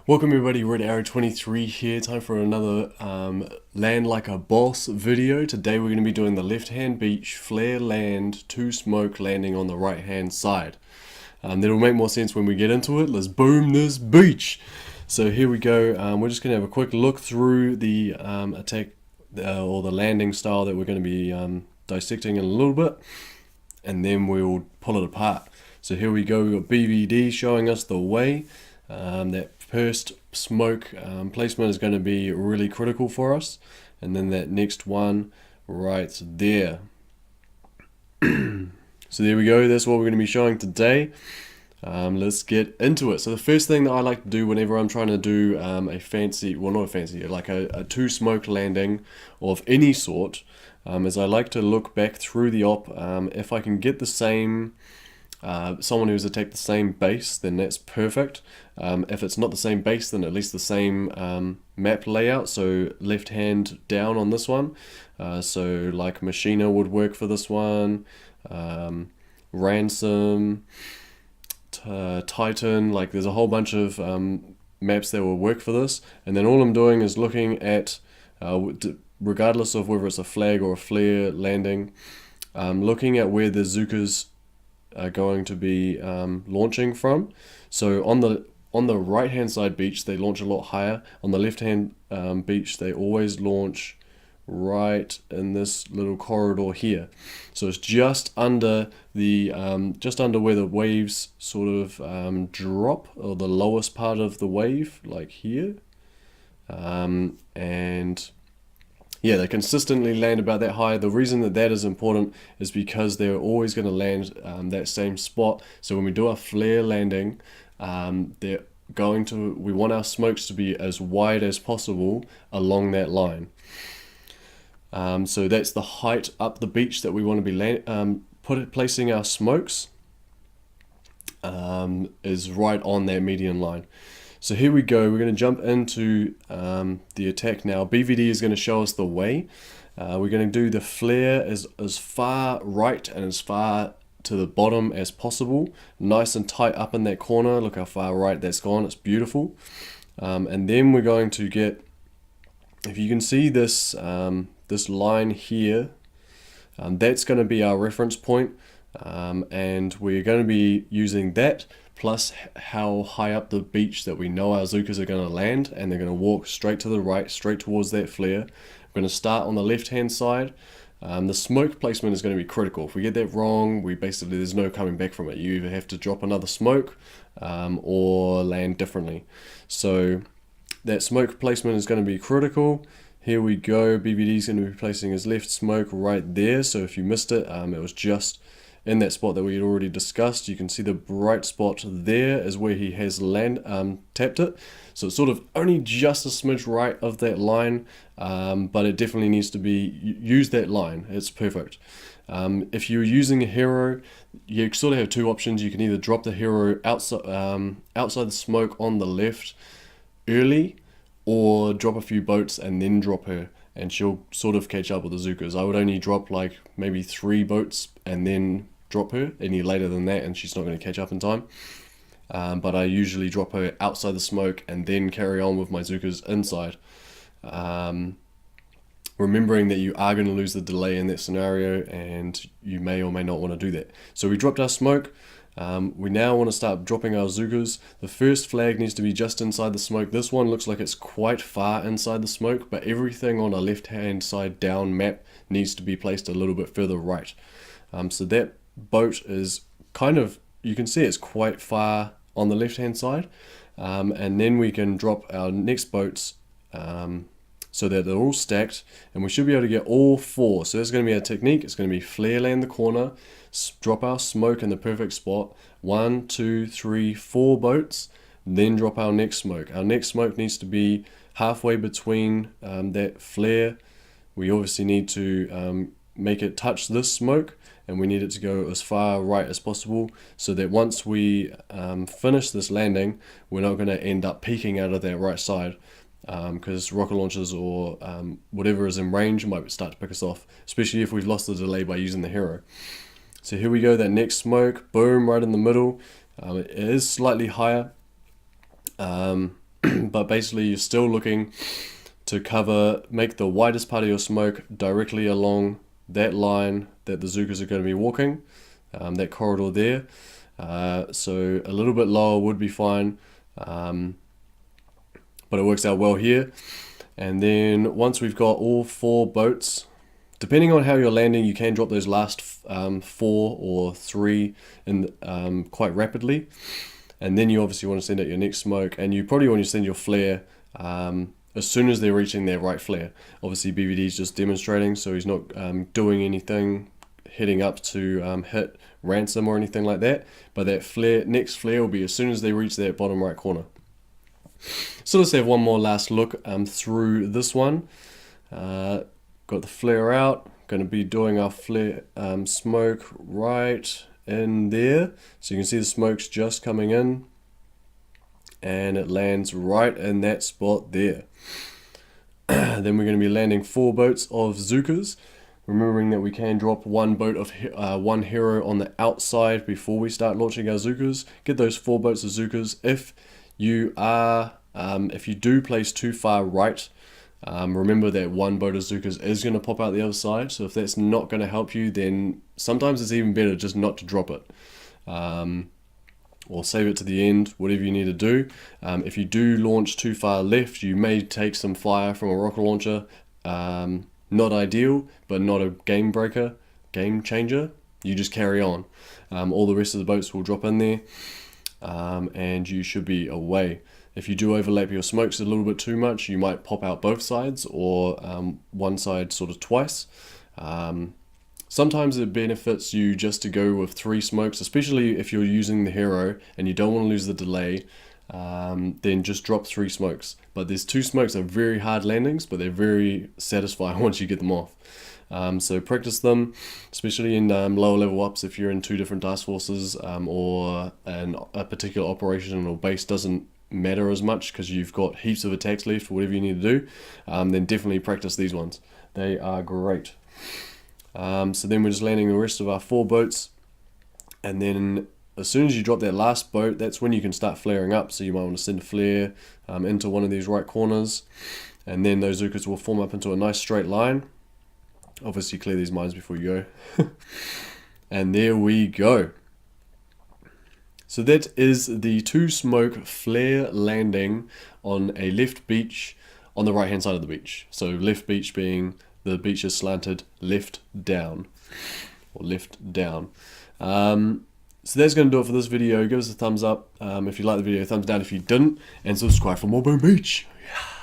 Welcome everybody, Red Arrow 23 here. Time for another Land Like a Boss video. Today we're going to be doing the left hand beach, flare land, 2 smoke landing on the right hand side. That'll make more sense when we get into it. Let's boom this beach. So here we go. We're just going to have a quick look through the attack or the landing style that we're going to be dissecting in a little bit, and then we'll pull it apart. So here we go. We've got BVD showing us the way. That first smoke placement is going to be really critical for us, and then that next one right there. So there we go, that's what we're going to be showing today. Let's get into it. So the first thing that I like to do whenever I'm trying to do a fancy, well not a fancy, like a 2 smoke landing of any sort, is I like to look back through the op. If I can get the same someone who's attacked the same base, then that's perfect. If it's not the same base, then at least the same map layout, so left hand down on this one. So like Machina would work for this one, Ransom, Titan, like there's a whole bunch of maps that will work for this. And then all I'm doing is looking at, regardless of whether it's a flag or a flare landing, looking at where the Zookas are going to be launching from. So on the right hand side beach they launch a lot higher. On the left hand beach they always launch right in this little corridor here. So it's just under the just under where the waves sort of drop, or the lowest part of the wave, like here. And yeah, they consistently land about that high. The reason that that is important is because they're always going to land that same spot. So when we do our flare landing, we want our smokes to be as wide as possible along that line. So that's the height up the beach that we want to be placing our smokes, is right on that median line. So here we go, we're going to jump into the attack now. BVD is going to show us the way. We're going to do the flare as far right and as far to the bottom as possible. Nice and tight up in that corner. Look how far right that's gone, it's beautiful. And then we're going to get, if you can see this, this line here, that's going to be our reference point. And we're going to be using that plus how high up the beach that we know our Zookas are going to land, and they're going to walk straight to the right, straight towards that flare. We're going to start on the left hand side. The smoke placement is going to be critical. If we get that wrong, there's no coming back from it. You either have to drop another smoke or land differently. So that smoke placement is going to be critical. Here we go, BBD is going to be placing his left smoke right there. So if you missed it, it was just in that spot that we had already discussed. You can see the bright spot there is where he has tapped it. So it's sort of only just a smidge right of that line, but it definitely needs to be, use that line, it's perfect. If you're using a hero, you sort of have 2 options. You can either drop the hero outside the smoke on the left early, or drop a few boats and then drop her, and she'll sort of catch up with the Zookas. I would only drop like maybe 3 boats and then drop her. Any later than that and she's not going to catch up in time. But I usually drop her outside the smoke and then carry on with my Zookas inside. Remembering that you are going to lose the delay in that scenario, and you may or may not want to do that. So we dropped our smoke. We now want to start dropping our Zookas. The first flag needs to be just inside the smoke. This one looks like it's quite far inside the smoke, but everything on a left hand side down map needs to be placed a little bit further right. So that boat is kind of, you can see it's quite far on the left hand side, and then we can drop our next boats so that they're all stacked, and we should be able to get all 4. So there's going to be a technique. It's going to be flare land the corner, drop our smoke in the perfect spot, 1, 2, 3, 4 boats, then drop our next smoke. Our next smoke needs to be halfway between that flare. We obviously need to make it touch this smoke, and we need it to go as far right as possible, so that once we finish this landing, we're not going to end up peeking out of that right side, because rocket launchers or whatever is in range might start to pick us off, especially if we've lost the delay by using the hero. So here we go, that next smoke, boom, right in the middle. It is slightly higher. but basically you're still looking to make the widest part of your smoke directly along that line that the Zookas are going to be walking, that corridor there. So a little bit lower would be fine, but it works out well here. And then once we've got all 4 boats, depending on how you're landing, you can drop those last 4 or 3 in quite rapidly. And then you obviously want to send out your next smoke, and you probably want to send your flare as soon as they're reaching their right flare. Obviously BVD is just demonstrating, so he's not doing anything heading up to hit ransom or anything like that, but that next flare will be as soon as they reach that bottom right corner. So let's have one more last look through this one. Got the flare out, going to be doing our flare smoke right in there, so you can see the smoke's just coming in, and it lands right in that spot there. Then we're going to be landing 4 boats of Zookas, remembering that we can drop 1 boat of one hero on the outside before we start launching our Zookas. Get those 4 boats of Zookas. If you do place too far right, remember that 1 boat of Zookas is going to pop out the other side, so if that's not going to help you, then sometimes it's even better just not to drop it. Or save it to the end, whatever you need to do. If you do launch too far left, you may take some fire from a rocket launcher. Not ideal, but not a game changer. You just carry on. All the rest of the boats will drop in there, and you should be away. If you do overlap your smokes a little bit too much, you might pop out both sides, or one side sort of twice. Sometimes it benefits you just to go with 3 smokes, especially if you're using the hero and you don't want to lose the delay. Then just drop 3 smokes. But there's 2 smokes that are very hard landings, but they're very satisfying once you get them off. So practice them, especially in lower level ups if you're in 2 different task forces, or a particular operation or base doesn't matter as much because you've got heaps of attacks left, whatever you need to do. Then definitely practice these ones. They are great. So then we're just landing the rest of our 4 boats, and then as soon as you drop that last boat, that's when you can start flaring up. So you might want to send a flare into one of these right corners, and then those Zookas will form up into a nice straight line. Obviously clear these mines before you go. And there we go. So that is the 2 smoke flare landing on a left beach on the right hand side of the beach. So left beach being the beach is slanted left down, or left down. So that's going to do it for this video. Give us a thumbs up if you like the video, thumbs down if you didn't, and subscribe for more Boom Beach. Yeah.